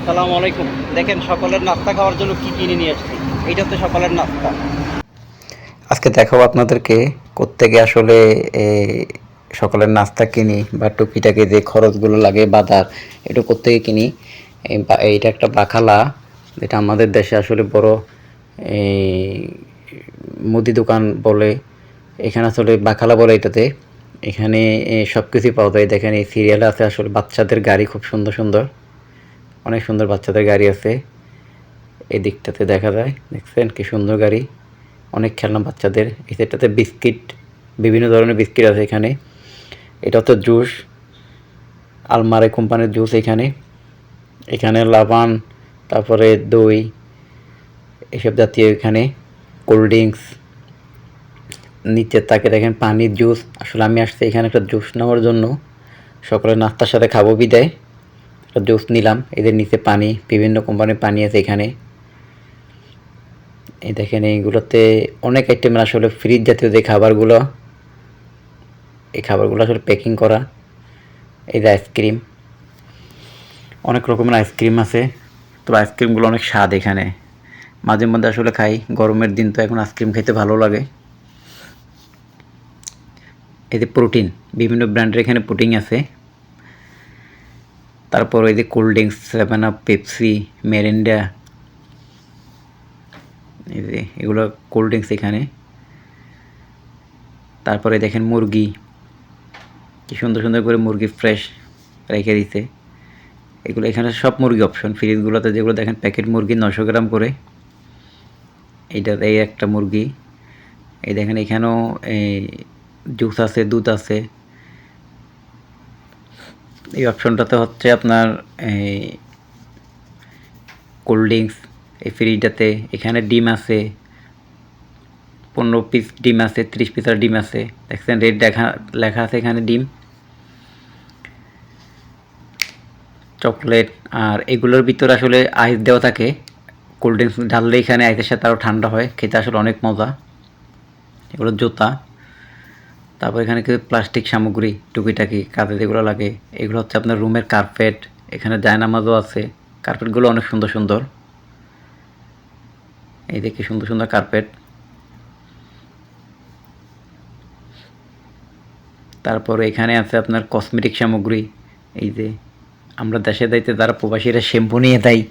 সালাম আলাইকুম। দেখেন সকালের নাস্তা খাওয়ার জন্য কি কিনে নিয়ে আসছি। এইটা হচ্ছে সকালের নাস্তা। আজকে দেখাবো আপনাদেরকে কোত্থেকে আসলে সকালের নাস্তা কিনি বা টুকিটাকি যে খরচগুলো লাগে বাজার এটা কোত্থেকে কিনি। এইটা একটা বাখালা, যেটা আমাদের দেশে আসলে বড় এই মুদি দোকান বলে। এখানে আসলে বাখালা বলে এটাতে। এখানে সব কিছুই পাওয়া যায়। দেখেন এই সিরিয়ালে আছে আসলে বাচ্চাদের গাড়ি, খুব সুন্দর সুন্দর, অনেক সুন্দর বাচ্চাদের গাড়ি আছে। এই দিকটাতে দেখা যায়, দেখছেন কি সুন্দর গাড়ি, অনেক খেলনা বাচ্চাদের। এই সেটাতে বিস্কিট, বিভিন্ন ধরনের বিস্কিট আছে এখানে। এটা হচ্ছে জুস, আলমারে কোম্পানির জুস। এখানে এখানে লাবান, তারপরে দই, এসব জাতীয় এখানে কোল্ড ড্রিঙ্কস। নিচের তাকে দেখেন পানির জুস। আসলে আমি আসছি এখানে একটা জুস নেওয়ার জন্য, সকালে নাস্তার সাথে খাবো বিদায় একটা জুস নিলাম। এদের নিচে পানি, বিভিন্ন কোম্পানির পানি আছে এখানে। এই দেখেন এইগুলোতে অনেক আইটেমের আসলে ফ্রিজ জাতীয় যে খাবারগুলো, এই খাবারগুলো আসলে প্যাকিং করা। এই যে আইসক্রিম, অনেক রকমের আইসক্রিম আছে। তো আইসক্রিমগুলো অনেক স্বাদ। এখানে মাঝে মধ্যে আসলে খাই, গরমের দিন তো এখন আইসক্রিম খেতে ভালো লাগে। এই যে প্রোটিন, বিভিন্ন ব্র্যান্ডের এখানে প্রোটিন আছে। তারপর এই যে cold drinks, 7 up, Pepsi, Mirinda, এই যে এগুলো কোল্ড ড্রিঙ্কস এখানে। তারপরে দেখেন মুরগি, কি সুন্দর সুন্দর করে মুরগি ফ্রেশ রেখে দিতে। এগুলো এখানে সব মুরগি অপশন। ফ্রিজগুলোতে যেগুলো দেখেন প্যাকেট মুরগি 900 গ্রাম করে, এইটা এই একটা মুরগি। এই দেখেন এখানেও এই জুস আছে, দুধ আছে। এই অপশনটাতে হচ্ছে আপনার এই কোল্ড ড্রিঙ্কস। এই ফ্রিজটাতে এখানে ডিম আছে, 15 পিস ডিম আছে, 30 পিসের ডিম আছে। দেখছেন রেট লেখা আছে এখানে ডিম, চকলেট। আর এগুলোর ভিতরে আসলে আইস দেওয়া থাকে। কোল্ড ড্রিঙ্কস ঢাললে এখানে আইসের সাথে আরও ঠান্ডা হয়, খেতে আসলে অনেক মজা। এগুলো জুতা। তারপর এখানে কিছু প্লাস্টিক সামগ্রী টুকিটাকি কাজে যেগুলো লাগে, এগুলো হচ্ছে আপনার রুমের কার্পেট। এখানে জায়নামাজও আছে। কার্পেটগুলো অনেক সুন্দর সুন্দর। এই দেখি সুন্দর সুন্দর কার্পেট। তারপর এখানে আছে আপনার কসমেটিক সামগ্রী। এই যে আমরা দেশে যাইতে যারা প্রবাসীরা শ্যাম্পু নিয়ে দেয়,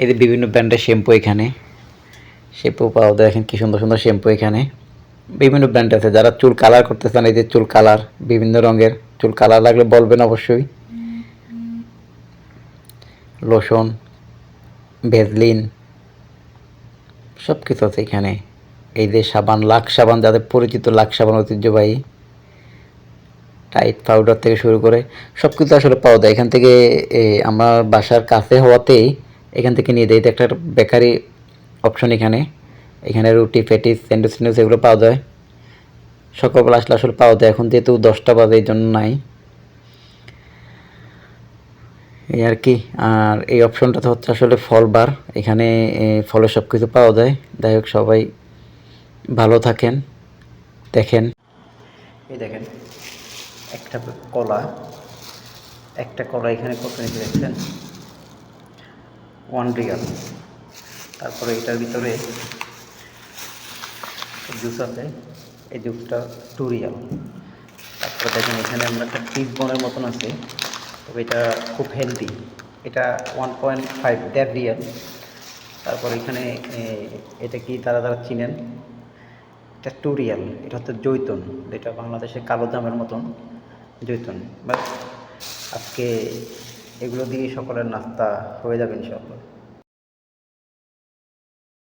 এই যে বিভিন্ন ব্র্যান্ডের শ্যাম্পু এখানে। শ্যাম্পু পাওয়া যায়, দেখেন কি সুন্দর সুন্দর শ্যাম্পু এখানে। বিভিন্ন ব্র্যান্ড আছে। যারা চুল কালার করতে চান, এই যে চুল কালার, বিভিন্ন রঙের চুল কালার লাগলে বলবেন অবশ্যই। লোশন, ভেজলিন, সব কিছু আছে এখানে। এই যে সাবান, লাক্স সাবান, যাদের পরিচিত লাক্স সাবান ঐতিহ্যবাহী, টাইট পাউডার থেকে শুরু করে সব কিছু আসলে পাওয়া যায় এখান থেকে। আমার বাসার কাছে হওয়াতেই এখান থেকে নিয়ে দেয়। এটা একটা বেকারি অপশন এখানে। এখানে রুটি, প্যাটিস, স্যান্ডউইচ এগুলো পাওয়া যায়। সকালবেলা আসলে আসলে পাওয়া যায়। এখন যেহেতু 10টা বাজে, এই জন্য নাই, এই আর কি। আর এই অপশনটাতে হচ্ছে আসলে ফল বার। এখানে ফলের সব কিছু পাওয়া যায়। যাই হোক, সবাই ভালো থাকেন। দেখেন, এই দেখেন একটা কলা, একটা কলা এখানে কত নিতে দেখছেন, 1 রিয়াল। তারপরে এটার ভিতরে জুস আছে, এই জুসটা 2 রিয়াল। তারপরে দেখেন এখানে আমরা একটা ফিজ বনের মতন আছে, তবে এটা খুব হেলদি। এটা 1.5, 1.5 রিয়াল। তারপর এখানে এটা কি তারা তারা চিনেন, এটা 2 রিয়াল। এটা হচ্ছে জৈতুন, যেটা বাংলাদেশের কালো জামের মতন জৈতুন। বাস আজকে এগুলো দিয়ে সকালের নাস্তা হয়ে যাবে ইনশাআল্লাহ।